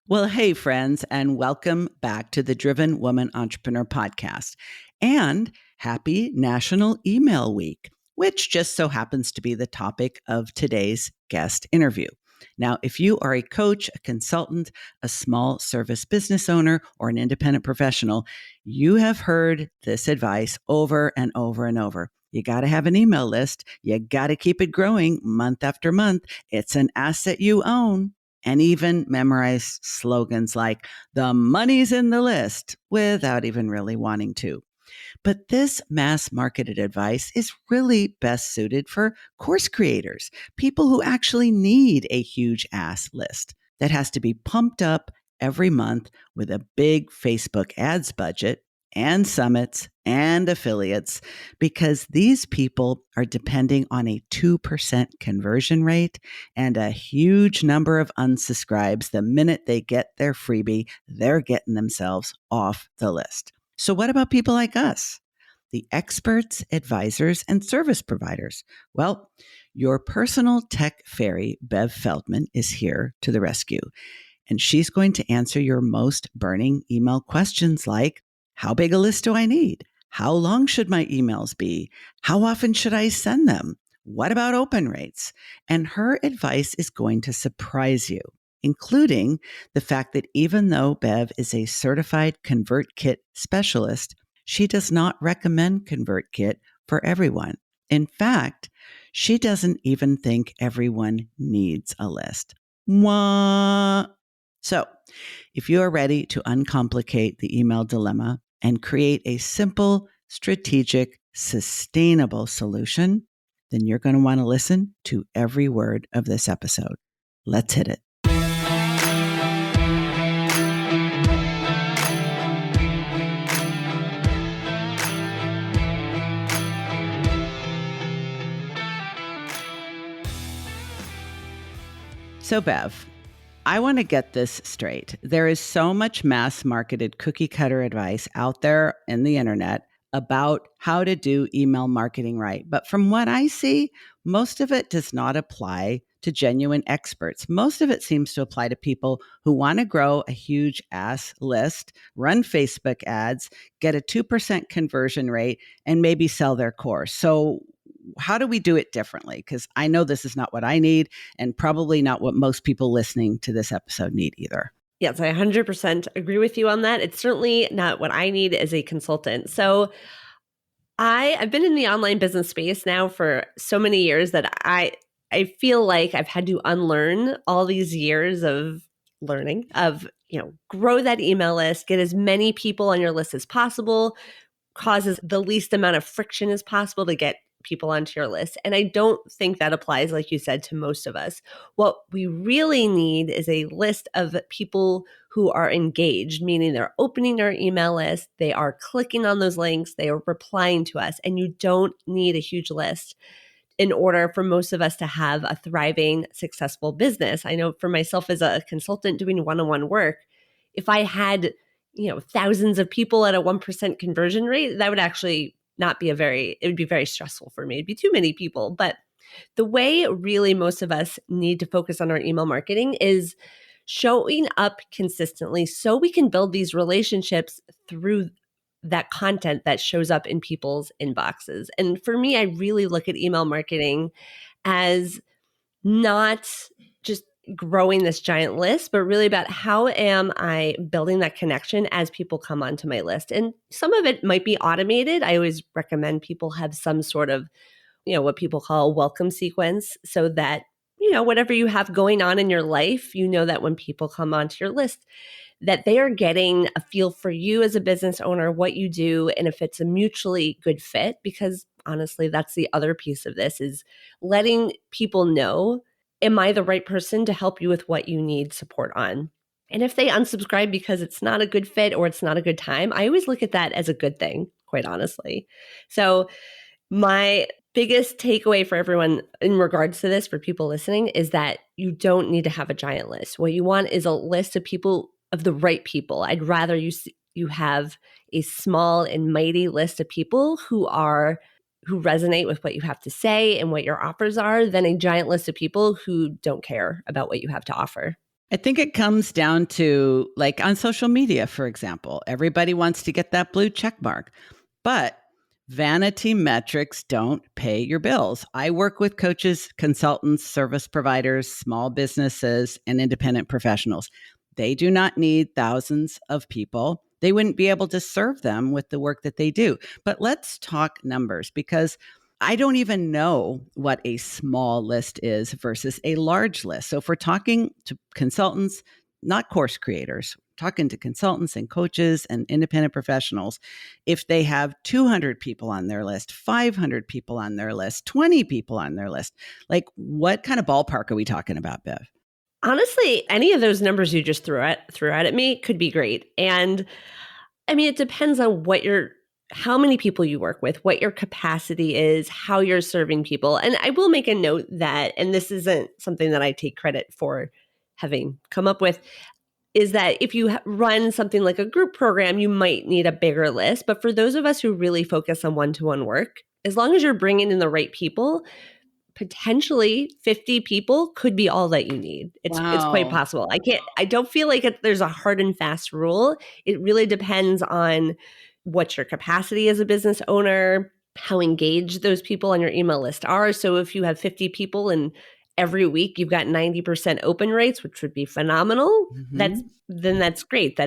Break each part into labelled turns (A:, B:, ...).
A: Well, hey, friends, and welcome back to the Driven Woman Entrepreneur Podcast. And happy National Email Week, which just so happens to be the topic of today's guest interview. Now, if you are a coach, a consultant, a small service business owner, or an independent professional, you have heard this advice over and over and over. You got to have an email list. You got to keep it growing month after month. It's an asset you own. And even memorize slogans like, the money's in the list, without even really wanting to. But this mass marketed advice is really best suited for course creators, people who actually need a huge ass list that has to be pumped up every month with a big Facebook ads budget and summits and affiliates, because these people are depending on a 2% conversion rate and a huge number of unsubscribes. The minute they get their freebie, they're getting themselves off the list. So what about people like us, the experts, advisors, and service providers? Well, your personal tech fairy, Bev Feldman, is here to the rescue. And she's going to answer your most burning email questions like, how big a list do I need? How long should my emails be? How often should I send them? What about open rates? And her advice is going to surprise you, including the fact that even though Bev is a certified ConvertKit specialist, she does not recommend ConvertKit for everyone. In fact, she doesn't even think everyone needs a list. Wah! So, if you are ready to uncomplicate the email dilemma and create a simple, strategic, sustainable solution, then you're going to want to listen to every word of this episode. Let's hit it. So, Bev, I want to get this straight. There is so much mass marketed cookie cutter advice out there in the internet about how to do email marketing right. But from what I see, most of it does not apply to genuine experts. Most of it seems to apply to people who want to grow a huge ass list, run Facebook ads, get a 2% conversion rate, and maybe sell their course. So how do we do it differently? Because I know this is not what I need, and probably not what most people listening to this episode need either.
B: Yes, I 100% agree with you on that. It's certainly not what I need as a consultant. So I've been in the online business space now for so many years that I feel like I've had to unlearn all these years of learning of, grow that email list, get as many people on your list as possible, causes the least amount of friction as possible to get people onto your list. And I don't think that applies, like you said, to most of us. What we really need is a list of people who are engaged, meaning they're opening our email list, they are clicking on those links, they are replying to us, and you don't need a huge list in order for most of us to have a thriving, successful business. I know for myself as a consultant doing one-on-one work, if I had thousands of people at a 1% conversion rate, that would actually not be it would be very stressful for me. It'd be too many people. But the way really most of us need to focus on our email marketing is showing up consistently so we can build these relationships through that content that shows up in people's inboxes. And for me, I really look at email marketing as not just growing this giant list, but really about how am I building that connection as people come onto my list. And some of it might be automated. I always recommend people have some sort of, what people call a welcome sequence so that, whatever you have going on in your life, that when people come onto your list, that they are getting a feel for you as a business owner, what you do, and if it's a mutually good fit, because honestly, that's the other piece of this is letting people know, am I the right person to help you with what you need support on? And if they unsubscribe because it's not a good fit or it's not a good time, I always look at that as a good thing, quite honestly. So my biggest takeaway for everyone in regards to this, for people listening, is that you don't need to have a giant list. What you want is a list of people, of the right people. I'd rather you have a small and mighty list of people who resonate with what you have to say and what your offers are than a giant list of people who don't care about what you have to offer.
A: I think it comes down to, like, on social media, for example, everybody wants to get that blue check mark, but vanity metrics don't pay your bills. I work with coaches, consultants, service providers, small businesses, and independent professionals. They do not need thousands of people. They wouldn't be able to serve them with the work that they do. But let's talk numbers, because I don't even know what a small list is versus a large list. So if we're talking to consultants, not course creators, talking to consultants and coaches and independent professionals, if they have 200 people on their list, 500 people on their list, 20 people on their list, like, what kind of ballpark are we talking about, Bev?
B: Honestly, any of those numbers you just threw out at me could be great. And I mean, it depends on how many people you work with, what your capacity is, how you're serving people. And I will make a note that, and this isn't something that I take credit for having come up with, is that if you run something like a group program, you might need a bigger list. But for those of us who really focus on one-to-one work, as long as you're bringing in the right people, potentially 50 people could be all that you need. It's quite
A: Wow.
B: possible. I don't feel like there's a hard and fast rule. It really depends on what your capacity as a business owner, how engaged those people on your email list are. So if you have 50 people and every week you've got 90% open rates, which would be phenomenal,
A: Mhm.
B: that's great.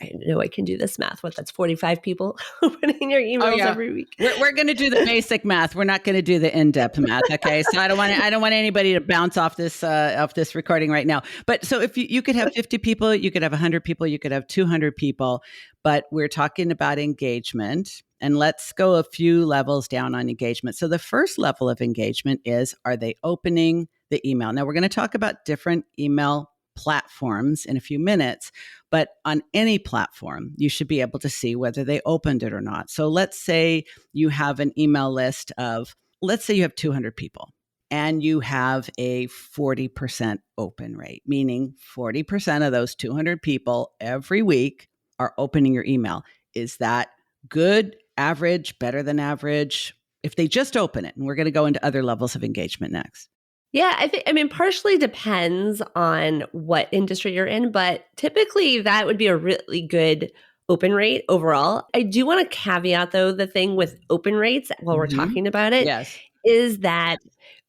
B: I know I can do this math. That's 45 people opening your
A: Oh
B: emails
A: yeah.
B: every week.
A: We're going to do the basic math. We're not going to do the in-depth math. Okay. So I don't want anybody to bounce off this recording right now. But so if you could have 50 people, you could have 100 people, you could have 200 people, but we're talking about engagement, and let's go a few levels down on engagement. So the first level of engagement is, are they opening the email? Now we're going to talk about different email platforms in a few minutes, but on any platform, you should be able to see whether they opened it or not. So let's say you have an email list of, let's say you have 200 people and you have a 40% open rate, meaning 40% of those 200 people every week are opening your email. Is that good, average, better than average? If they just open it, and we're going to go into other levels of engagement next.
B: Yeah, I mean, partially depends on what industry you're in, but typically that would be a really good open rate overall. I do want to caveat though, the thing with open rates while we're
A: Mm-hmm.
B: talking about it
A: Yes.
B: is that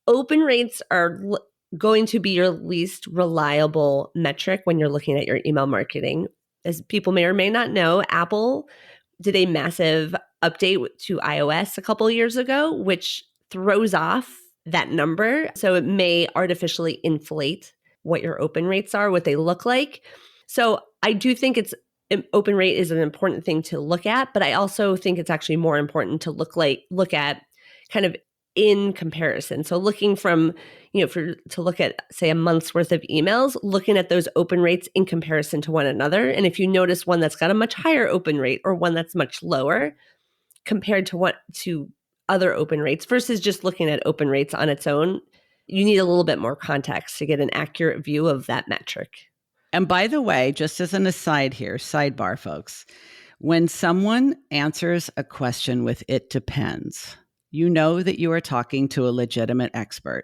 B: open rates are going to be your least reliable metric when you're looking at your email marketing. As people may or may not know, Apple did a massive update to iOS a couple years ago, which throws off that number. So it may artificially inflate what your open rates are, what they look like. So I do think open rate is an important thing to look at, but I also think it's actually more important to look at kind of in comparison. So looking from, to look at, say, a month's worth of emails, looking at those open rates in comparison to one another. And if you notice one that's got a much higher open rate or one that's much lower compared to other open rates versus just looking at open rates on its own, you need a little bit more context to get an accurate view of that metric.
A: And by the way, just as an aside here, sidebar, folks, when someone answers a question with "it depends," you know that you are talking to a legitimate expert,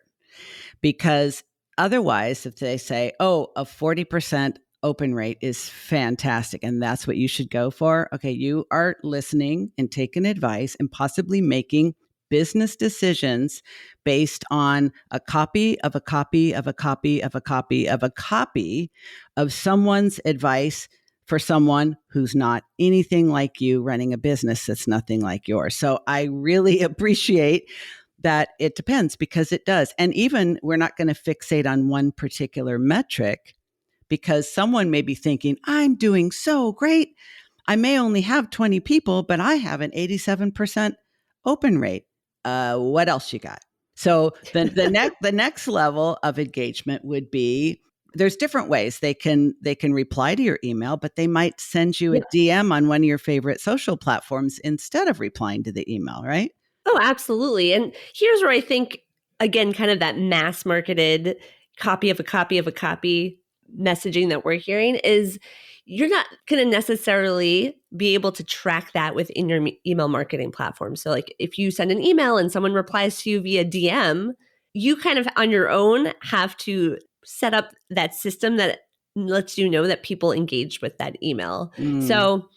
A: because otherwise, if they say, oh, a 40% open rate is fantastic and that's what you should go for, okay, you are listening and taking advice and possibly making business decisions based on a copy of a copy of a copy of a copy of a copy of someone's advice for someone who's not anything like you, running a business that's nothing like yours. So I really appreciate that it depends, because it does. And even, we're not going to fixate on one particular metric, because someone may be thinking, I'm doing so great. I may only have 20 people, but I have an 87% open rate. What else you got? So the next level of engagement would be, there's different ways they can reply to your email, but they might send you a DM on one of your favorite social platforms instead of replying to the email, right?
B: Oh, absolutely. And here's where I think, again, kind of that mass marketed copy of a copy of a copy messaging that we're hearing is, you're not going to necessarily be able to track that within your email marketing platform. So, like, if you send an email and someone replies to you via DM, you kind of on your own have to set up that system that lets you know that people engaged with that email.
A: Mm.
B: So,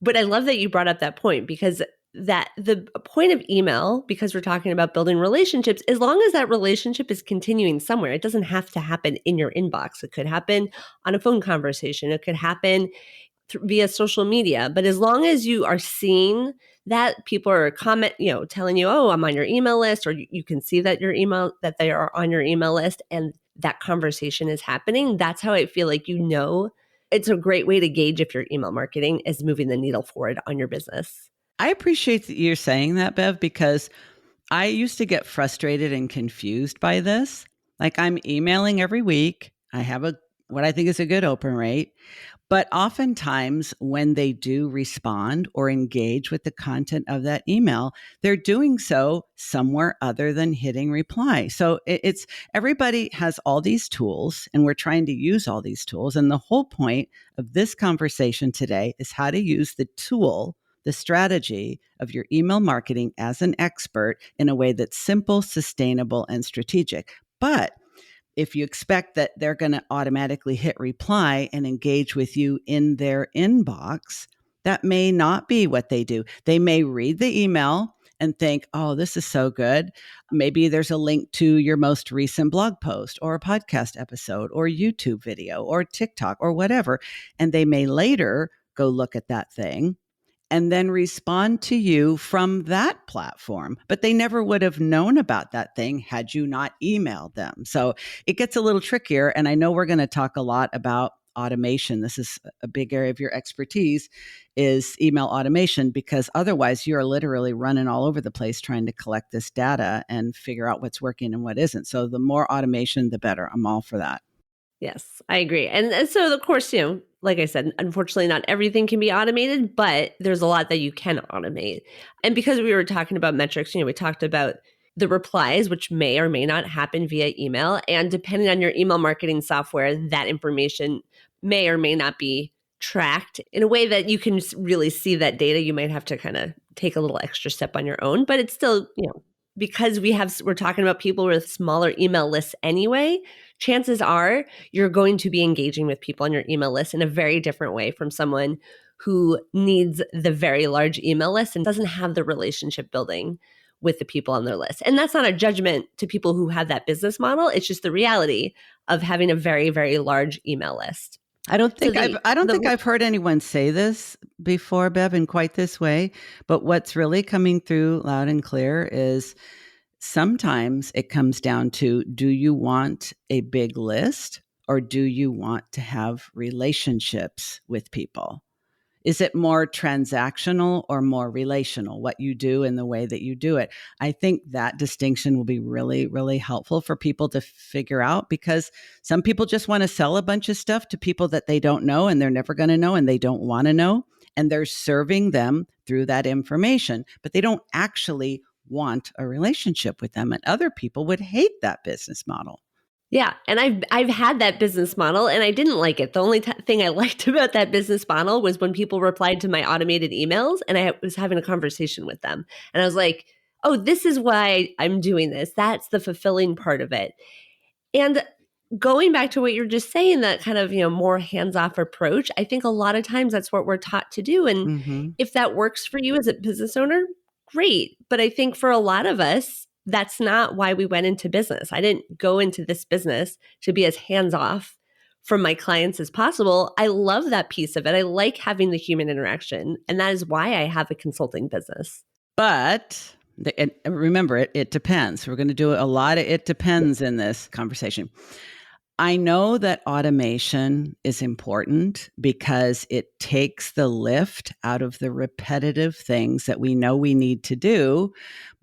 B: but I love that you brought up that point, because that the point of email, because we're talking about building relationships, as long as that relationship is continuing somewhere, it doesn't have to happen in your inbox. It could happen on a phone conversation. It could happen via social media. But as long as you are seeing that people are telling you, oh, I'm on your email list, or you can see that that they are on your email list, and that conversation is happening, that's how I feel like, it's a great way to gauge if your email marketing is moving the needle forward on your business.
A: I appreciate that you're saying that, Bev, because I used to get frustrated and confused by this. Like, I'm emailing every week. I have what I think is a good open rate. But oftentimes, when they do respond or engage with the content of that email, they're doing so somewhere other than hitting reply. So it's everybody has all these tools, and we're trying to use all these tools. And the whole point of this conversation today is how to use the tool, the strategy of your email marketing as an expert in a way that's simple, sustainable, and strategic. But if you expect that they're going to automatically hit reply and engage with you in their inbox, that may not be what they do. They may read the email and think, oh, this is so good. Maybe there's a link to your most recent blog post or a podcast episode or YouTube video or TikTok or whatever. And they may later go look at that thing and then respond to you from that platform. But they never would have known about that thing had you not emailed them. So it gets a little trickier. And I know we're going to talk a lot about automation. This is a big area of your expertise, is email automation, because otherwise you're literally running all over the place trying to collect this data and figure out what's working and what isn't. So the more automation, the better. I'm all for that.
B: Yes, I agree. And so, of course, like I said, unfortunately, not everything can be automated, but there's a lot that you can automate. And because we were talking about metrics, we talked about the replies, which may or may not happen via email. And depending on your email marketing software, that information may or may not be tracked in a way that you can really see that data. You might have to kind of take a little extra step on your own, but it's still, because we're talking about people with smaller email lists anyway, chances are you're going to be engaging with people on your email list in a very different way from someone who needs the very large email list and doesn't have the relationship building with the people on their list. And that's not a judgment to people who have that business model. It's just the reality of having a very, very large email list.
A: I don't think I've heard anyone say this before, Bev, in quite this way. But what's really coming through loud and clear is sometimes it comes down to, do you want a big list or do you want to have relationships with people? Is it more transactional or more relational, what you do and the way that you do it? I think that distinction will be really, really helpful for people to figure out, because some people just want to sell a bunch of stuff to people that they don't know and they're never going to know and they don't want to know. And they're serving them through that information, but they don't actually want a relationship with them. And other people would hate that business model.
B: Yeah, and I've had that business model and I didn't like it. The only thing I liked about that business model was when people replied to my automated emails and I was having a conversation with them. And I was like, "Oh, this is why I'm doing this. That's the fulfilling part of it." And going back to what you're just saying, that kind of, more hands-off approach, I think a lot of times that's what we're taught to do. And
A: Mm-hmm.
B: if that works for you as a business owner, great. But I think for a lot of us, that's not why we went into business. I didn't go into this business to be as hands-off from my clients as possible. I love that piece of it. I like having the human interaction. And that is why I have a consulting business.
A: But remember, it depends. We're going to do a lot of it depends in this conversation. I know that automation is important because it takes the lift out of the repetitive things that we know we need to do,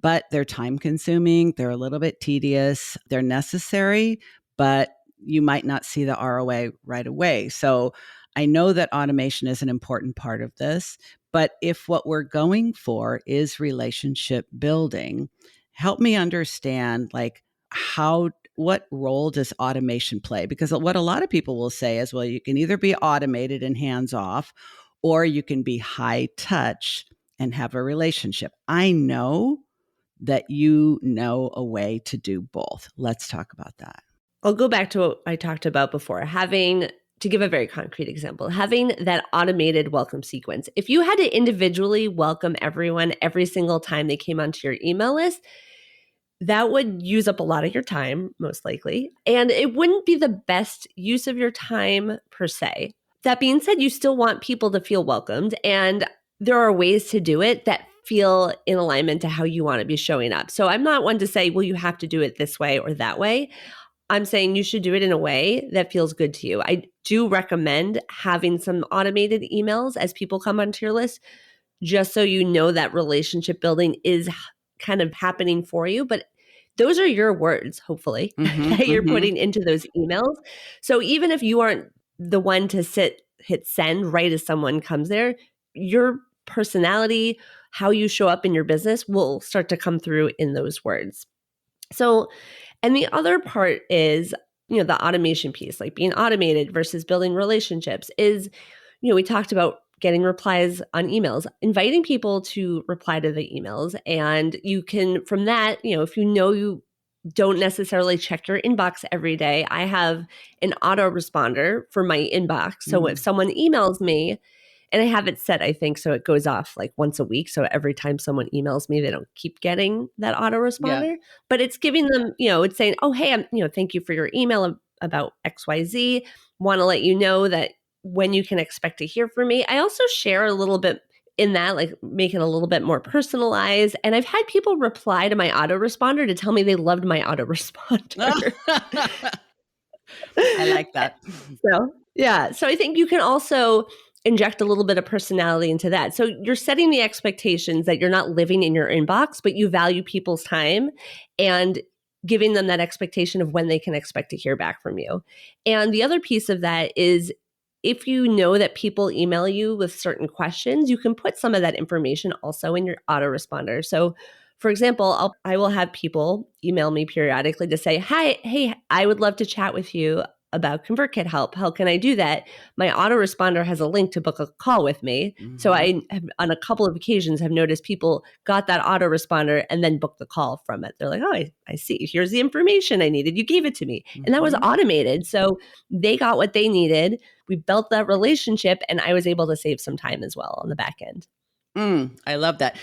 A: but they're time consuming, they're a little bit tedious, they're necessary, but you might not see the ROI right away. So I know that automation is an important part of this, but if what we're going for is relationship building, help me understand, like, what role does automation play? Because what a lot of people will say is, well, you can either be automated and hands off, or you can be high touch and have a relationship. I know that you know a way to do both. Let's talk about that.
B: I'll go back to what I talked about before, having to give a very concrete example, having that automated welcome sequence. If you had to individually welcome everyone every single time they came onto your email list, that would use up a lot of your time, most likely, and it wouldn't be the best use of your time per se. That being said, you still want people to feel welcomed, and there are ways to do it that feel in alignment to how you want to be showing up. So I'm not one to say, well, you have to do it this way or that way. I'm saying you should do it in a way that feels good to you. I do recommend having some automated emails as people come onto your list, just so you know that relationship building is kind of happening for you. But those are your words, hopefully, that you're putting into those emails. So even if you aren't the one to hit send right as someone comes there, your personality, how you show up in your business will start to come through in those words. So, and the other part is, the automation piece, like being automated versus building relationships is, we talked about getting replies on emails, inviting people to reply to the emails. And you can, from that, if you don't necessarily check your inbox every day, I have an autoresponder for my inbox. So if someone emails me, and I have it set, I think, so it goes off like once a week. So every time someone emails me, they don't keep getting that autoresponder.
A: Yeah.
B: But it's giving them, it's saying, oh, hey, thank you for your email about XYZ. Want to let you know that when you can expect to hear from me. I also share a little bit in that, like make it a little bit more personalized. And I've had people reply to my autoresponder to tell me they loved my autoresponder.
A: I like that.
B: So, yeah. So I think you can also inject a little bit of personality into that. So you're setting the expectations that you're not living in your inbox, but you value people's time and giving them that expectation of when they can expect to hear back from you. And the other piece of that is if you know that people email you with certain questions, you can put some of that information also in your autoresponder. So for example, I will have people email me periodically to say, hi, hey, I would love to chat with you about ConvertKit help. How can I do that? My autoresponder has a link to book a call with me. So I have, on a couple of occasions, have noticed people got that autoresponder and then booked the call from it. They're like, oh, I see. Here's the information I needed. You gave it to me. And that was automated. So they got what they needed. We built that relationship and I was able to save some time as well on the back end.
A: I love that.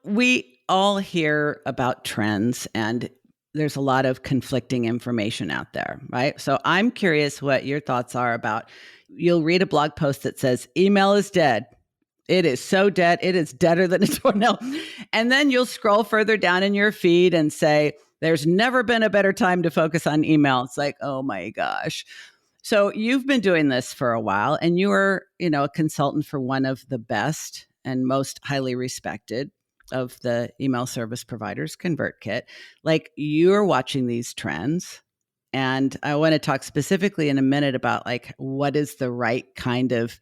A: We all hear about trends and there's a lot of conflicting information out there, right? So I'm curious what your thoughts are about, you'll read a blog post that says, email is dead. It is so dead. It is deader than a doornail. And then you'll scroll further down in your feed and say, there's never been a better time to focus on email. It's like, oh my gosh. So you've been doing this for a while and you were, a consultant for one of the best and most highly respected of the email service providers, ConvertKit. Like you're watching these trends. And I want to talk specifically in a minute about like what is the right kind of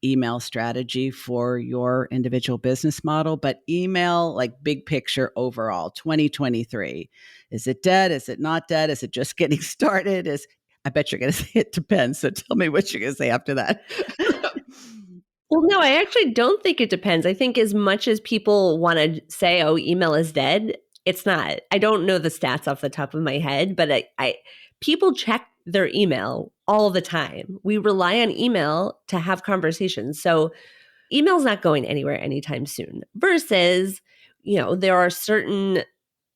A: email strategy for your individual business model, but email like big picture overall 2023. Is it dead? Is it not dead? Is it just getting started? I bet you're going to say it depends. So tell me what you're going to say after that.
B: Well, no, I actually don't think it depends. I think as much as people want to say, oh, email is dead, it's not. I don't know the stats off the top of my head, but people check their email all the time. We rely on email to have conversations. So email's not going anywhere anytime soon versus, there are certain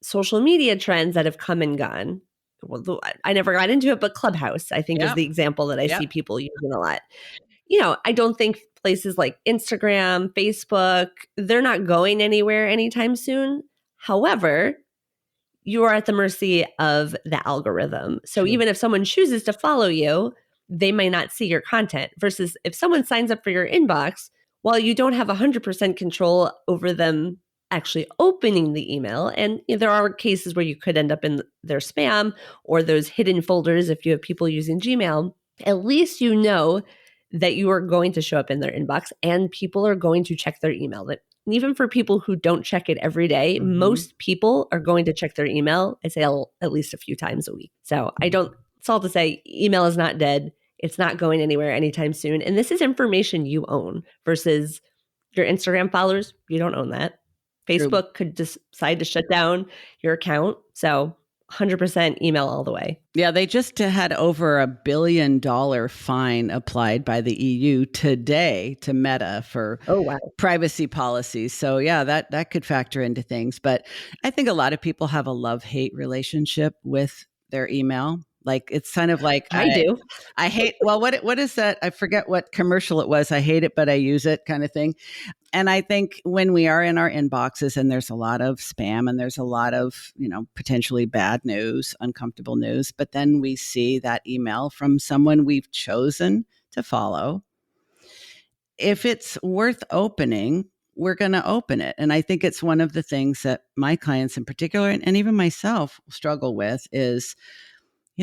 B: social media trends that have come and gone. Well, I never got into it, but Clubhouse, I think, is the example that I see people using a lot. I don't think places like Instagram, Facebook, they're not going anywhere anytime soon. However, you are at the mercy of the algorithm. So even if someone chooses to follow you, they may not see your content versus if someone signs up for your inbox, while you don't have 100% control over them actually opening the email. And there are cases where you could end up in their spam or those hidden folders if you have people using Gmail. At least you know that you are going to show up in their inbox and people are going to check their email. That even for people who don't check it every day, most people are going to check their email, I'd say at least a few times a week. So it's all to say email is not dead. It's not going anywhere anytime soon. And this is information you own versus your Instagram followers. You don't own that. Facebook could decide to shut down your account. So 100% email all the way.
A: Yeah, they just had over $1 billion fine applied by the EU today to Meta for
B: Oh, wow.
A: privacy policies. So yeah, that could factor into things. But I think a lot of people have a love-hate relationship with their email. Like it's kind of like
B: I do.
A: I hate, well, what is that? I forget what commercial it was. I hate it, but I use it kind of thing. And I think when we are in our inboxes and there's a lot of spam and there's a lot of, potentially bad news, uncomfortable news, but then we see that email from someone we've chosen to follow. If it's worth opening, we're going to open it. And I think it's one of the things that my clients in particular, and even myself struggle with is,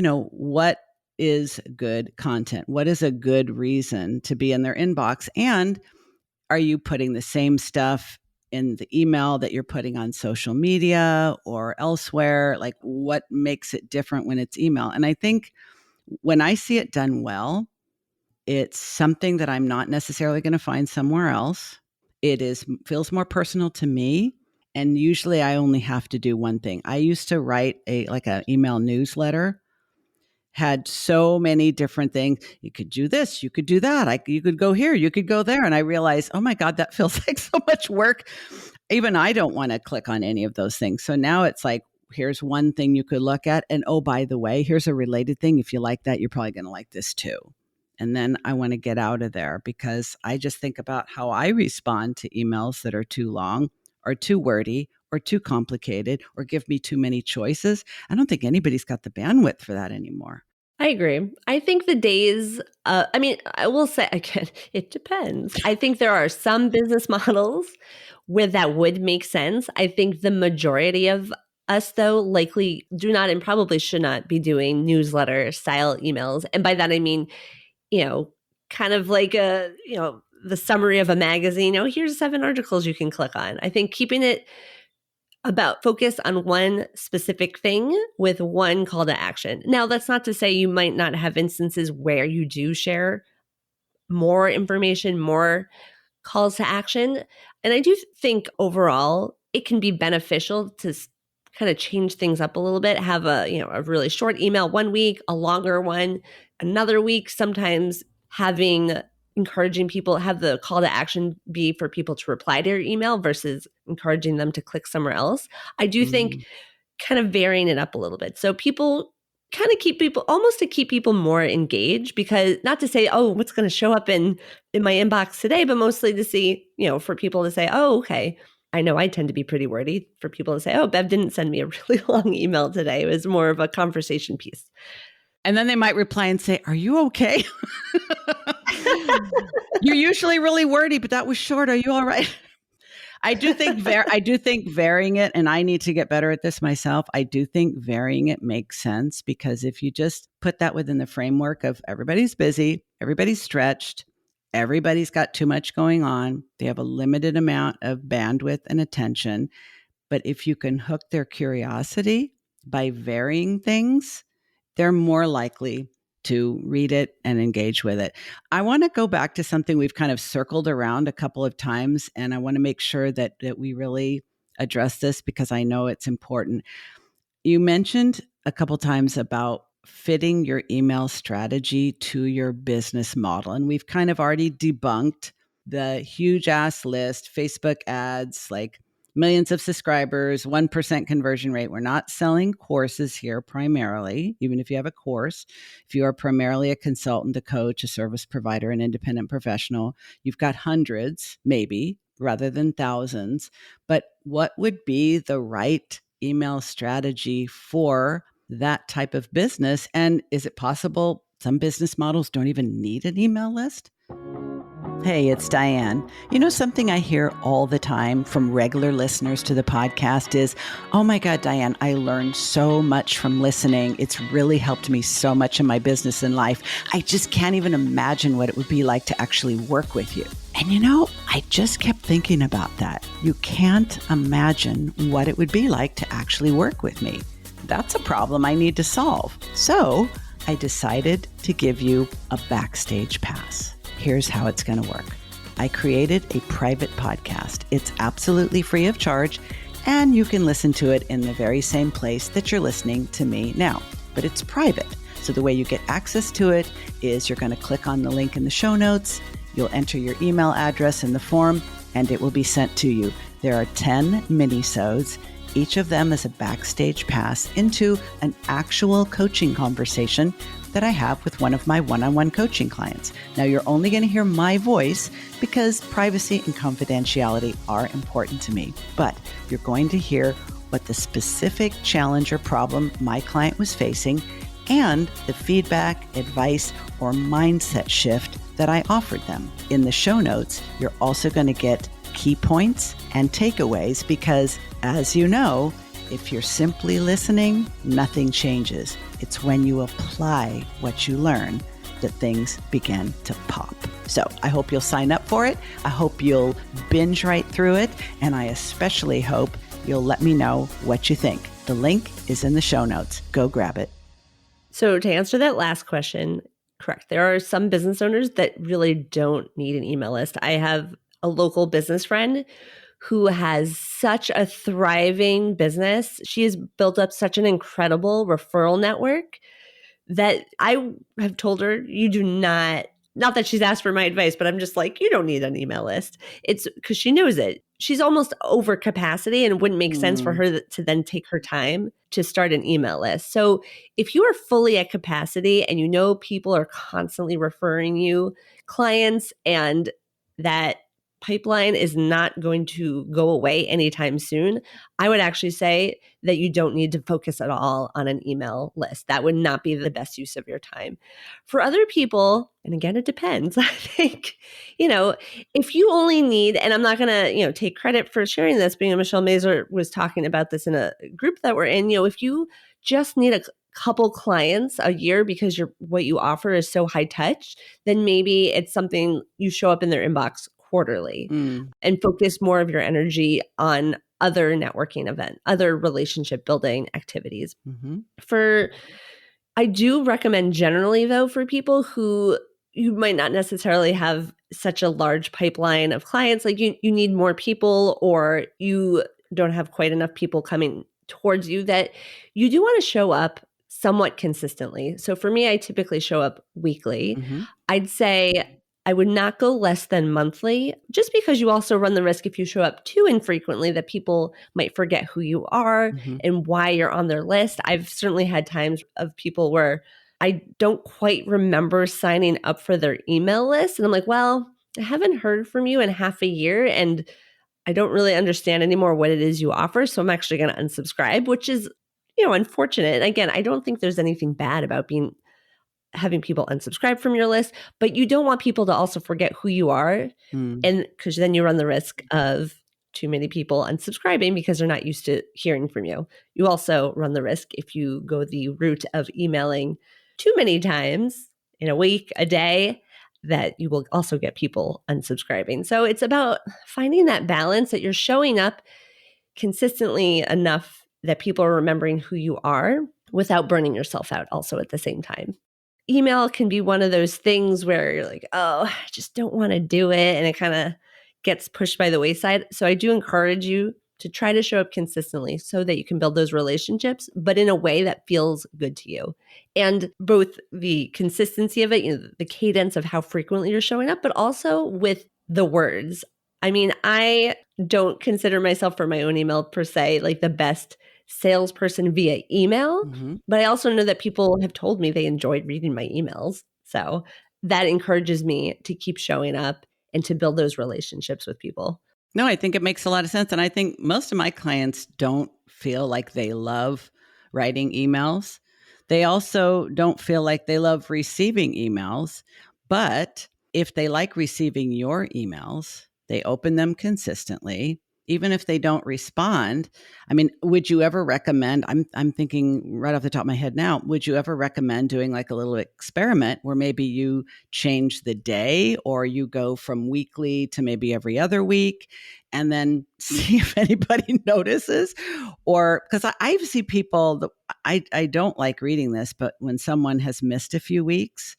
A: what is good content? What is a good reason to be in their inbox? And are you putting the same stuff in the email that you're putting on social media or elsewhere? Like what makes it different when it's email? And I think when I see it done well, it's something that I'm not necessarily going to find somewhere else. It feels more personal to me. And usually I only have to do one thing. I used to write an email newsletter, had so many different things. You could do this, you could do that. You could go here, you could go there. And I realized, oh my God, that feels like so much work. Even I don't want to click on any of those things. So now it's like, here's one thing you could look at. And oh, by the way, here's a related thing. If you like that, you're probably going to like this too. And then I want to get out of there because I just think about how I respond to emails that are too long or too wordy or too complicated or give me too many choices. I don't think anybody's got the bandwidth for that anymore.
B: I agree. I think the days, I will say, again, it depends. I think there are some business models where that would make sense. I think the majority of us, though, likely do not and probably should not be doing newsletter style emails. And by that, I mean, kind of like the summary of a magazine. Here's 7 articles you can click on. I think keeping it about focus on one specific thing with one call to action. Now, that's not to say you might not have instances where you do share more information, more calls to action. And I do think overall it can be beneficial to kind of change things up a little bit, have a really short email one week, a longer one another week, sometimes encouraging people, have the call to action be for people to reply to your email versus encouraging them to click somewhere else. I do think kind of varying it up a little bit. So people kind of keep people more engaged, because not to say, oh, what's going to show up in my inbox today, but mostly to see, for people to say, oh, okay. I know I tend to be pretty wordy, for people to say, oh, Bev didn't send me a really long email today. It was more of a conversation piece.
A: And then they might reply and say, are you okay? You're usually really wordy, but that was short. Are you all right? I do think varying it, and I need to get better at this myself. I do think varying it makes sense, because if you just put that within the framework of everybody's busy, everybody's stretched, everybody's got too much going on, they have a limited amount of bandwidth and attention. But if you can hook their curiosity by varying things, they're more likely to read it and engage with it. I want to go back to something we've kind of circled around a couple of times, and I want to make sure that we really address this because I know it's important. You mentioned a couple times about fitting your email strategy to your business model, and we've kind of already debunked the huge ass list, Facebook ads, like millions of subscribers, 1% conversion rate. We're not selling courses here primarily, even if you have a course. If you are primarily a consultant, a coach, a service provider, an independent professional, you've got hundreds, maybe, rather than thousands. But what would be the right email strategy for that type of business? And is it possible some business models don't even need an email list? Hey, it's Diane. Something I hear all the time from regular listeners to the podcast is, oh my God, Diane, I learned so much from listening. It's really helped me so much in my business and life. I just can't even imagine what it would be like to actually work with you. And I just kept thinking about that. You can't imagine what it would be like to actually work with me. That's a problem I need to solve. So I decided to give you a backstage pass. Here's how it's going to work. I created a private podcast. It's absolutely free of charge, and you can listen to it in the very same place that you're listening to me now, but it's private. So the way you get access to it is you're going to click on the link in the show notes, you'll enter your email address in the form, and it will be sent to you. There are 10 mini-sodes. Each of them is a backstage pass into an actual coaching conversation that I have with one of my one-on-one coaching clients. Now, you're only going to hear my voice because privacy and confidentiality are important to me, but you're going to hear what the specific challenge or problem my client was facing and the feedback, advice, or mindset shift that I offered them. In the show notes, you're also going to get key points and takeaways because, as you know, if you're simply listening, nothing changes. It's when you apply what you learn that things begin to pop. So I hope you'll sign up for it. I hope you'll binge right through it. And I especially hope you'll let me know what you think. The link is in the show notes. Go grab it.
B: So to answer that last question, correct. There are some business owners that really don't need an email list. I have a local business friend who has such a thriving business. She has built up such an incredible referral network that I have told her, you do not that she's asked for my advice, but I'm just like, you don't need an email list. It's because she knows it. She's almost over capacity and it wouldn't make sense for her to then take her time to start an email list. So if you are fully at capacity and you know people are constantly referring you clients and that pipeline is not going to go away anytime soon, I would actually say that you don't need to focus at all on an email list. That would not be the best use of your time. For other people, and again, it depends. I think, if you only need, and I'm not going to, take credit for sharing this, being Michelle Mazur was talking about this in a group that we're in, if you just need a couple clients a year because what you offer is so high touch, then maybe it's something you show up in their inbox quarterly and focus more of your energy on other networking event, other relationship building activities. I do recommend generally though, for people who you might not necessarily have such a large pipeline of clients, like you need more people or you don't have quite enough people coming towards you, that you do want to show up somewhat consistently. So for me, I typically show up weekly. I'd say I would not go less than monthly, just because you also run the risk if you show up too infrequently that people might forget who you are and why you're on their list. I've certainly had times of people where I don't quite remember signing up for their email list. And I'm like, well, I haven't heard from you in half a year and I don't really understand anymore what it is you offer. So I'm actually going to unsubscribe, which is, unfortunate. And again, I don't think there's anything bad about having people unsubscribe from your list, but you don't want people to also forget who you are. And because then you run the risk of too many people unsubscribing because they're not used to hearing from you. You also run the risk if you go the route of emailing too many times in a week, a day, that you will also get people unsubscribing. So it's about finding that balance that you're showing up consistently enough that people are remembering who you are without burning yourself out also at the same time. Email can be one of those things where you're like, oh, I just don't want to do it. And it kind of gets pushed by the wayside. So I do encourage you to try to show up consistently so that you can build those relationships, but in a way that feels good to you. And both the consistency of it, the cadence of how frequently you're showing up, but also with the words. I mean, I don't consider myself for my own email per se, like the best salesperson via email, but I also know that people have told me they enjoyed reading my emails. So that encourages me to keep showing up and to build those relationships with people.
A: No, I think it makes a lot of sense. And I think most of my clients don't feel like they love writing emails. They also don't feel like they love receiving emails. But if they like receiving your emails, they open them consistently. Even if they don't respond, I mean, would you ever recommend, I'm thinking right off the top of my head now, would you ever recommend doing like a little experiment where maybe you change the day or you go from weekly to maybe every other week and then see if anybody notices? Or because I see people, I don't like reading this, but when someone has missed a few weeks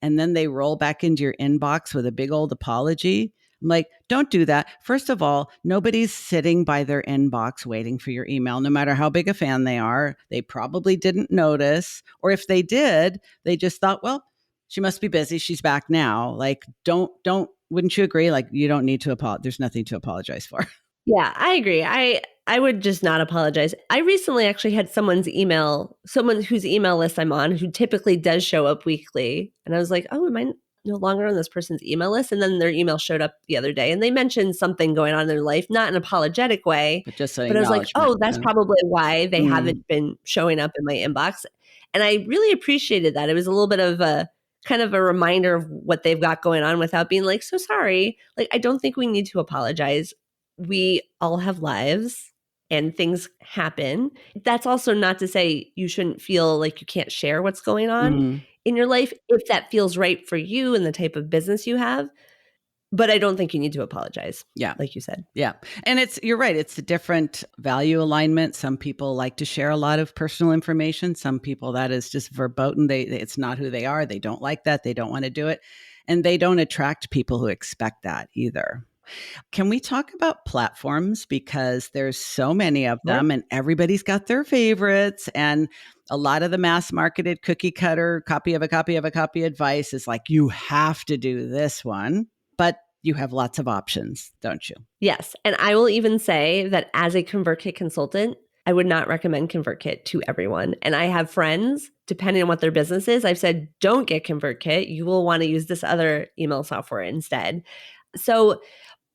A: and then they roll back into your inbox with a big old apology, I'm like, don't do that. First of all, nobody's sitting by their inbox waiting for your email, no matter how big a fan they are. They probably didn't notice. Or if they did, they just thought, well, she must be busy. She's back now. Like, wouldn't you agree? Like, you don't need to apologize. There's nothing to apologize for.
B: Yeah, I agree. I would just not apologize. I recently actually had someone whose email list I'm on, who typically does show up weekly. And I was like, oh, am I no longer on this person's email list? And then their email showed up the other day and they mentioned something going on in their life, not in an apologetic way,
A: But just an
B: but I was like,
A: acknowledgement.
B: oh, that's
A: Yeah.
B: probably why they
A: Mm,
B: haven't been showing up in my inbox. And I really appreciated that. It was a little bit of a kind of a reminder of what they've got going on without being like, so sorry. Like, I don't think we need to apologize. We all have lives and things happen. That's also not to say you shouldn't feel like you can't share what's going on
A: mm.
B: in your life if that feels right for you and the type of business you have. But I don't think you need to apologize,
A: Yeah.
B: like you said.
A: Yeah. And you're right. It's a different value alignment. Some people like to share a lot of personal information. Some people that is just verboten. It's not who they are. They don't like that. They don't want to do it. And they don't attract people who expect that either. Can we talk about platforms? Because there's so many of
B: Sure.
A: them and everybody's got their favorites. And a lot of the mass marketed cookie cutter copy of a copy of a copy advice is like, you have to do this one. But you have lots of options, don't you?
B: Yes. And I will even say that as a ConvertKit consultant, I would not recommend ConvertKit to everyone. And I have friends, depending on what their business is, I've said, don't get ConvertKit. You will want to use this other email software instead. So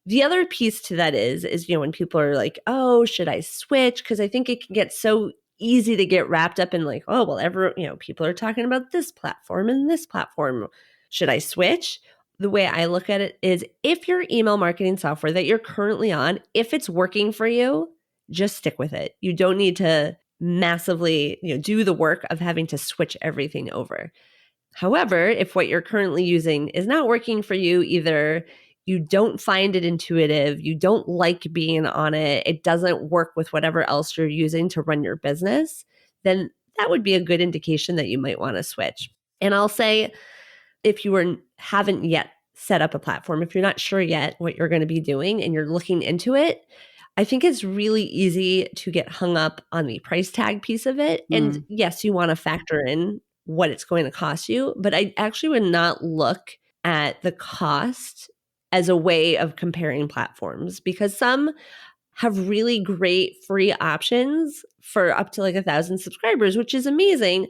B: the other piece to that is, when people are like, oh, should I switch? Because I think it can get so easy to get wrapped up in like, oh, well, people are talking about this platform and this platform. Should I switch? The way I look at it is, if your email marketing software that you're currently on, if it's working for you, just stick with it. You don't need to massively, do the work of having to switch everything over. However, if what you're currently using is not working for you, either you don't find it intuitive, you don't like being on it, it doesn't work with whatever else you're using to run your business, then that would be a good indication that you might want to switch. And I'll say, if you haven't yet set up a platform, if you're not sure yet what you're going to be doing and you're looking into it, I think it's really easy to get hung up on the price tag piece of it. And
A: Mm,
B: yes, you want to factor in what it's going to cost you, but I actually would not look at the cost as a way of comparing platforms, because some have really great free options for up to like 1,000 subscribers, which is amazing.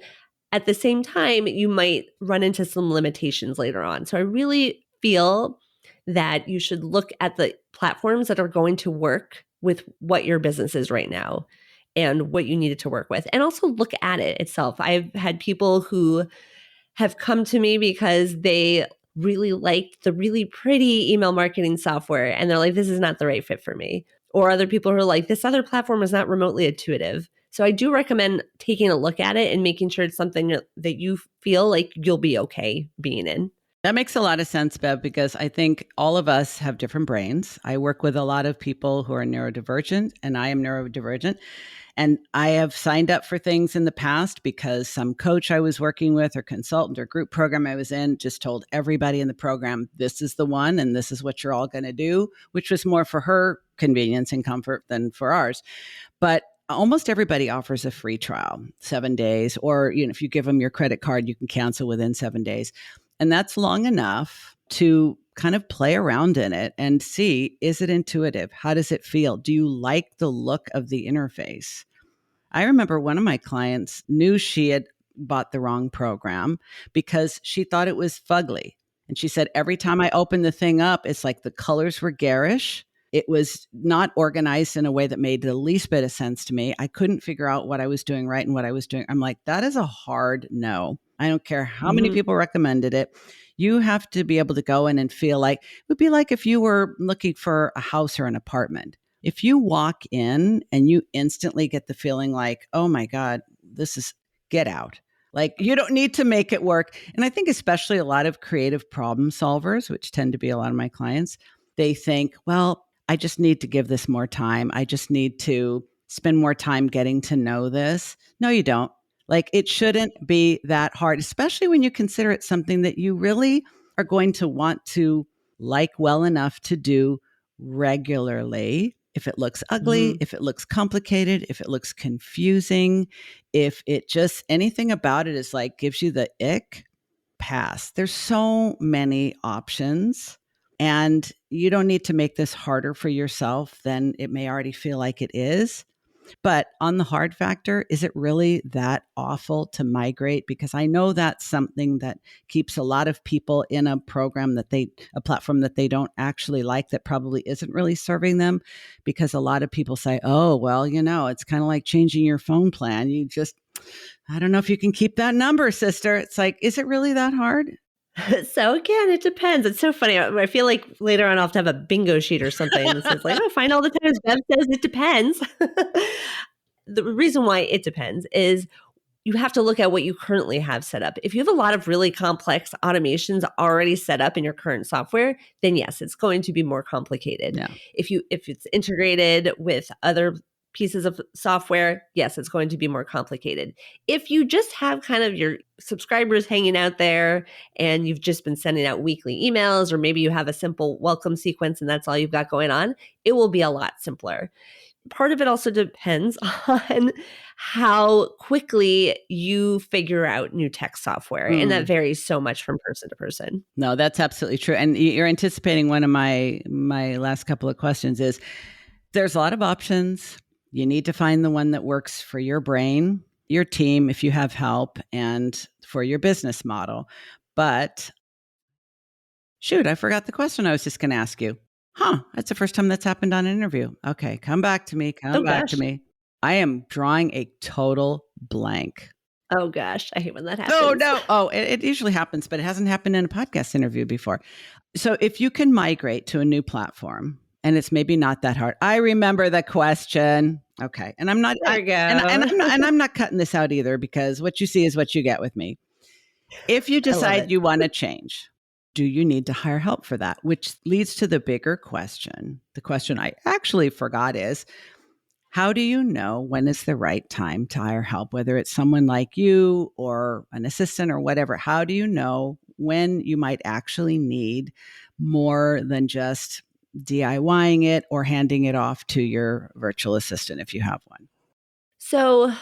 B: At the same time, you might run into some limitations later on. So I really feel that you should look at the platforms that are going to work with what your business is right now and what you need it to work with. And also look at it itself. I've had people who have come to me because they really liked the really pretty email marketing software and they're like, this is not the right fit for me. Or other people who are like, this other platform is not remotely intuitive. So I do recommend taking a look at it and making sure it's something that you feel like you'll be okay being in.
A: that makes a lot of sense, Bev, because I think all of us have different brains. I work with a lot of people who are neurodivergent, and I am neurodivergent. And I have signed up for things in the past because some coach I was working with or consultant or group program I was in just told everybody in the program, this is the one and this is what you're all going to do, which was more for her convenience and comfort than for ours. But almost everybody offers a free trial, 7 days, or if you give them your credit card, you can cancel within 7 days. And that's long enough to kind of play around in it and see, is it intuitive? How does it feel? Do you like the look of the interface? I remember one of my clients knew she had bought the wrong program because she thought it was fugly. And she said, every time I opened the thing up, it's like the colors were garish. It was not organized in a way that made the least bit of sense to me. I couldn't figure out what I was doing right and what I was doing. I'm like, that is a hard no. I don't care how many
B: Mm-hmm.
A: people recommended it. You have to be able to go in and feel like it would be like if you were looking for a house or an apartment. If you walk in and you instantly get the feeling like, oh my God, this is get out. Like you don't need to make it work. And I think especially a lot of creative problem solvers, which tend to be a lot of my clients, they think, well, I just need to give this more time. I just need to spend more time getting to know this. No, you don't. Like it shouldn't be that hard, especially when you consider it something that you really are going to want to like well enough to do regularly. If it looks ugly, if it looks complicated, if it looks confusing, if it just anything about it is like gives you the ick, pass. There's so many options, and you don't need to make this harder for yourself than it may already feel like it is. But on the hard factor, is it really that awful to migrate? Because I know that's something that keeps a lot of people in a a platform that they don't actually like, that probably isn't really serving them. Because a lot of people say, oh, well, it's kind of like changing your phone plan. I don't know if you can keep that number, sister. It's like, is it really that hard?
B: So again, it depends. It's so funny. I feel like later on I'll have to have a bingo sheet or something that says like, oh, find all the times Bev says it depends. The reason why it depends is you have to look at what you currently have set up. If you have a lot of really complex automations already set up in your current software, then yes, it's going to be more complicated.
A: Yeah.
B: If it's integrated with other pieces of software, yes, it's going to be more complicated. If you just have kind of your subscribers hanging out there and you've just been sending out weekly emails, or maybe you have a simple welcome sequence and that's all you've got going on, it will be a lot simpler. Part of it also depends on how quickly you figure out new tech software. And that varies so much from person to person.
A: No, that's absolutely true. And you're anticipating one of my last couple of questions is there's a lot of options. You need to find the one that works for your brain, your team, if you have help, and for your business model. But shoot, I forgot the question I was just going to ask you. That's the first time that's happened on an interview. Okay, come back to me. Come back to me. I am drawing a total blank.
B: Oh gosh, I hate when that happens.
A: Oh no. Oh, it usually happens, but it hasn't happened in a podcast interview before. So if you can migrate to a new platform, and it's maybe not that hard. I remember the question. Okay, and I'm not.
B: There you go.
A: And I'm not cutting this out either, because what you see is what you get with me. If you decide you want to change, do you need to hire help for that? Which leads to the bigger question. The question I actually forgot is, how do you know when is the right time to hire help? Whether it's someone like you or an assistant or whatever, how do you know when you might actually need more than just DIYing it or handing it off to your virtual assistant if you have one?
B: So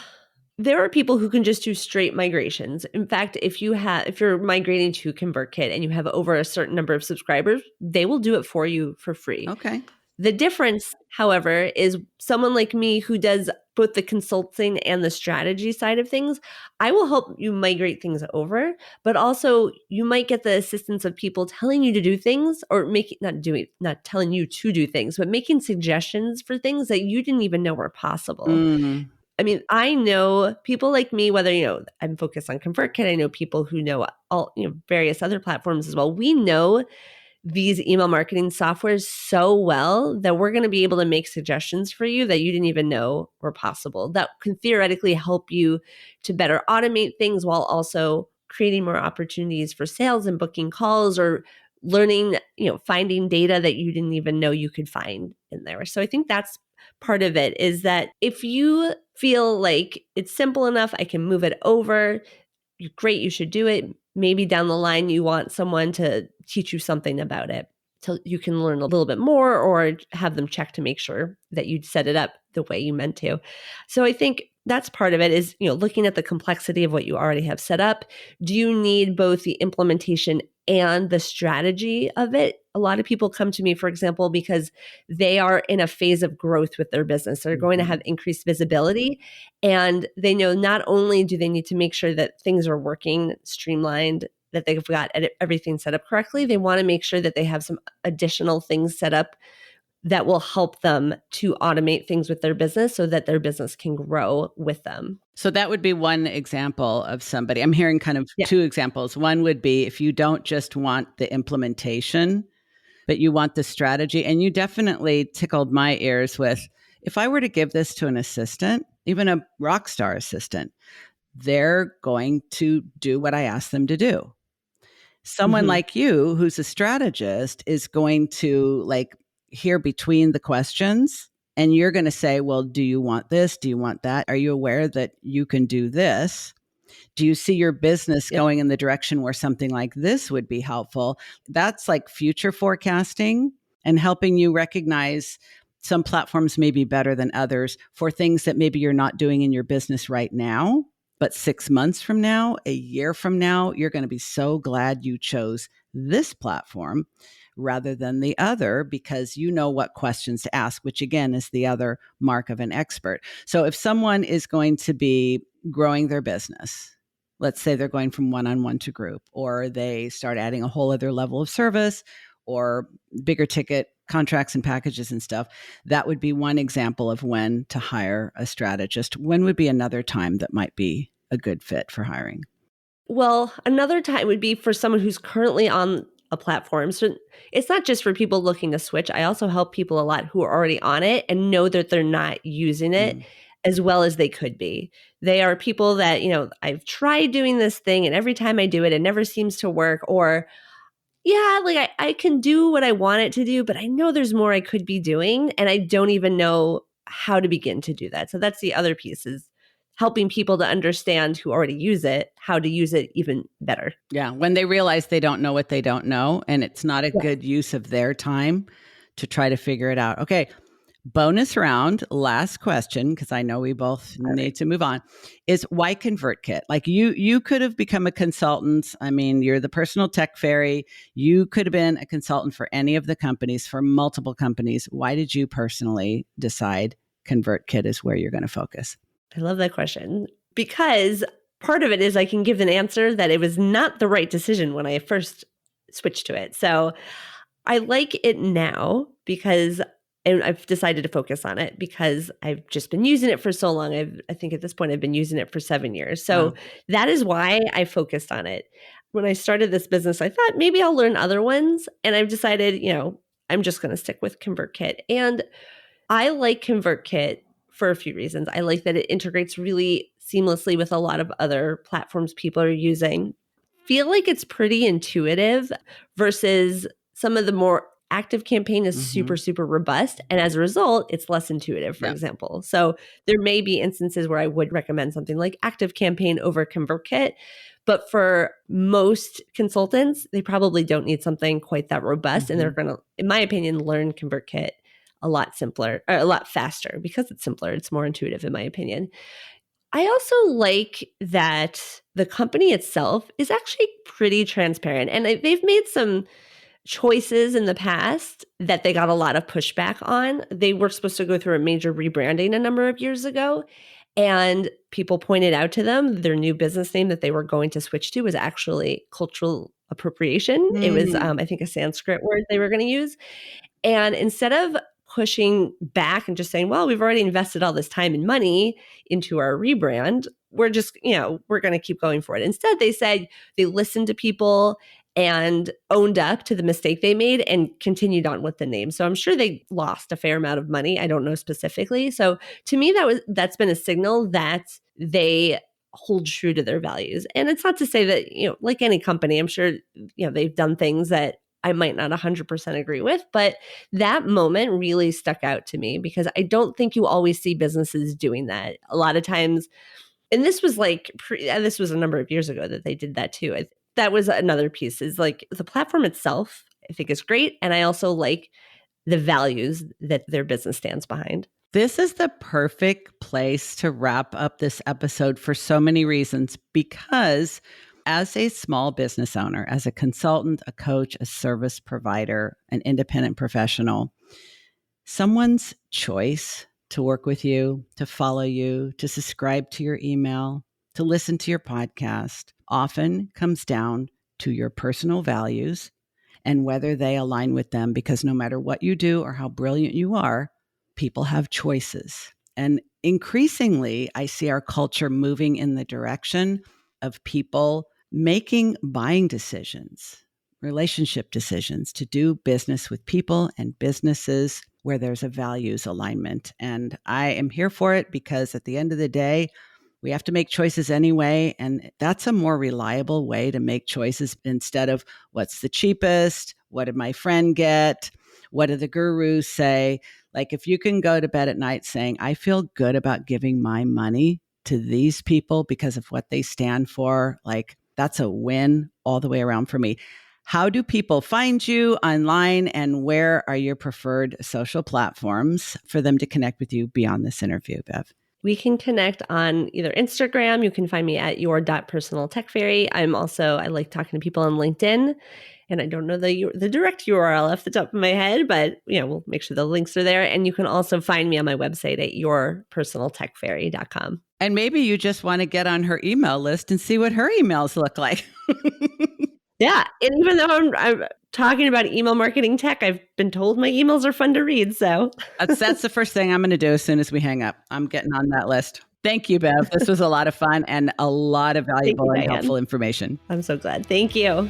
B: there are people who can just do straight migrations. In fact, if you're migrating to ConvertKit and you have over a certain number of subscribers, they will do it for you for free.
A: Okay.
B: The difference, however, is someone like me who does both the consulting and the strategy side of things. I will help you migrate things over, but also you might get the assistance of people telling you to do things, or not telling you to do things, but making suggestions for things that you didn't even know were possible. I mean, I know people like me, whether, I'm focused on ConvertKit. I know people who know all, various other platforms as well. We know these email marketing softwares so well that we're going to be able to make suggestions for you that you didn't even know were possible, that can theoretically help you to better automate things while also creating more opportunities for sales and booking calls, or learning, finding data that you didn't even know you could find in there. So I think that's part of it, is that if you feel like it's simple enough, I can move it over, great, you should do it. Maybe down the line, you want someone to teach you something about it so you can learn a little bit more, or have them check to make sure that you set it up the way you meant to. So I think that's part of it, is, looking at the complexity of what you already have set up. Do you need both the implementation and the strategy of it? A lot of people come to me, for example, because they are in a phase of growth with their business. They're going to have increased visibility, and they know not only do they need to make sure that things are working streamlined, that they've got everything set up correctly, they want to make sure that they have some additional things set up that will help them to automate things with their business so that their business can grow with them.
A: So that would be one example of somebody. I'm hearing kind of two examples. One would be if you don't just want the implementation, but you want the strategy. And you definitely tickled my ears with, if I were to give this to an assistant, even a rock star assistant, they're going to do what I ask them to do. Someone like you, who's a strategist, is going to hear between the questions, and you're going to say, well, do you want this? Do you want that? Are you aware that you can do this? Do you see your business
B: Yep.
A: going in the direction where something like this would be helpful? That's like future forecasting and helping you recognize some platforms may be better than others for things that maybe you're not doing in your business right now. But 6 months from now, a year from now, you're going to be so glad you chose this platform rather than the other because you know what questions to ask, which again is the other mark of an expert. So if someone is going to be growing their business, let's say they're going from one-on-one to group, or they start adding a whole other level of service or bigger ticket contracts and packages and stuff, that would be one example of when to hire a strategist. When would be another time that might be a good fit for hiring?
B: Well, another time would be for someone who's currently on a platform. So it's not just for people looking to switch. I also help people a lot who are already on it and know that they're not using it
A: Mm.
B: as well as they could be. They are people that, I've tried doing this thing and every time I do it, it never seems to work. Or, yeah, like I can do what I want it to do, but I know there's more I could be doing. And I don't even know how to begin to do that. So that's the other piece is helping people to understand who already use it, how to use it even better.
A: Yeah, when they realize they don't know what they don't know, and it's not a
B: Yes.
A: good use of their time to try to figure it out. Okay, bonus round, last question, because I know we both
B: All right.
A: need to move on, is why ConvertKit? Like you could have become a consultant. I mean, you're the personal tech fairy. You could have been a consultant for any of the companies, for multiple companies. Why did you personally decide ConvertKit is where you're going to focus?
B: I love that question because part of it is I can give an answer that it was not the right decision when I first switched to it. So I like it now because and I've decided to focus on it because I've just been using it for so long. I think at this point I've been using it for 7 years. So
A: Wow.
B: that is why I focused on it. When I started this business, I thought maybe I'll learn other ones and I've decided, I'm just going to stick with ConvertKit. And I like ConvertKit for a few reasons. I like that it integrates really seamlessly with a lot of other platforms people are using. Feel like it's pretty intuitive versus some of the more active campaign is super,
A: Mm-hmm.
B: super robust. And as a result, it's less intuitive, for
A: Yeah.
B: example. So there may be instances where I would recommend something like active campaign over ConvertKit. But for most consultants, they probably don't need something quite that robust. And they're
A: Mm-hmm.
B: going to, in my opinion, learn ConvertKit a lot simpler or a lot faster because it's simpler. It's more intuitive, in my opinion. I also like that the company itself is actually pretty transparent. And they've made some choices in the past that they got a lot of pushback on. They were supposed to go through a major rebranding a number of years ago. And people pointed out to them their new business name that they were going to switch to was actually cultural appropriation. It was,
A: Mm.
B: I think, a Sanskrit word they were going to use. And instead of pushing back and just saying, well, we've already invested all this time and money into our rebrand, we're just, we're going to keep going for it. Instead, they said they listened to people and owned up to the mistake they made and continued on with the name. So I'm sure they lost a fair amount of money. I don't know specifically. So to me, that's been a signal that they hold true to their values. And it's not to say that, like any company, I'm sure, they've done things that I might not 100% agree with, but that moment really stuck out to me because I don't think you always see businesses doing that. A lot of times, and this was like, this was a number of years ago that they did that too. That was another piece is like the platform itself, I think is great. And I also like the values that their business stands behind.
A: This is the perfect place to wrap up this episode for so many reasons because as a small business owner, as a consultant, a coach, a service provider, an independent professional, someone's choice to work with you, to follow you, to subscribe to your email, to listen to your podcast often comes down to your personal values and whether they align with them. Because no matter what you do or how brilliant you are, people have choices. And increasingly, I see our culture moving in the direction of people making buying decisions, relationship decisions to do business with people and businesses where there's a values alignment. And I am here for it because at the end of the day, we have to make choices anyway. And that's a more reliable way to make choices instead of what's the cheapest? What did my friend get? What do the gurus say? Like if you can go to bed at night saying, I feel good about giving my money to these people because of what they stand for, like that's a win all the way around for me. How do people find you online, and where are your preferred social platforms for them to connect with you beyond this interview, Bev?
B: We can connect on either Instagram. You can find me at your.personaltechfairy. I like talking to people on LinkedIn, and I don't know the direct URL off the top of my head, but we'll make sure the links are there. And you can also find me on my website at yourpersonaltechfairy.com.
A: And maybe you just want to get on her email list and see what her emails look like.
B: Yeah. And even though I'm talking about email marketing tech, I've been told my emails are fun to read. So
A: that's the first thing I'm going to do as soon as we hang up. I'm getting on that list. Thank you, Bev. This was a lot of fun and a lot of valuable and helpful information.
B: I'm so glad. Thank you.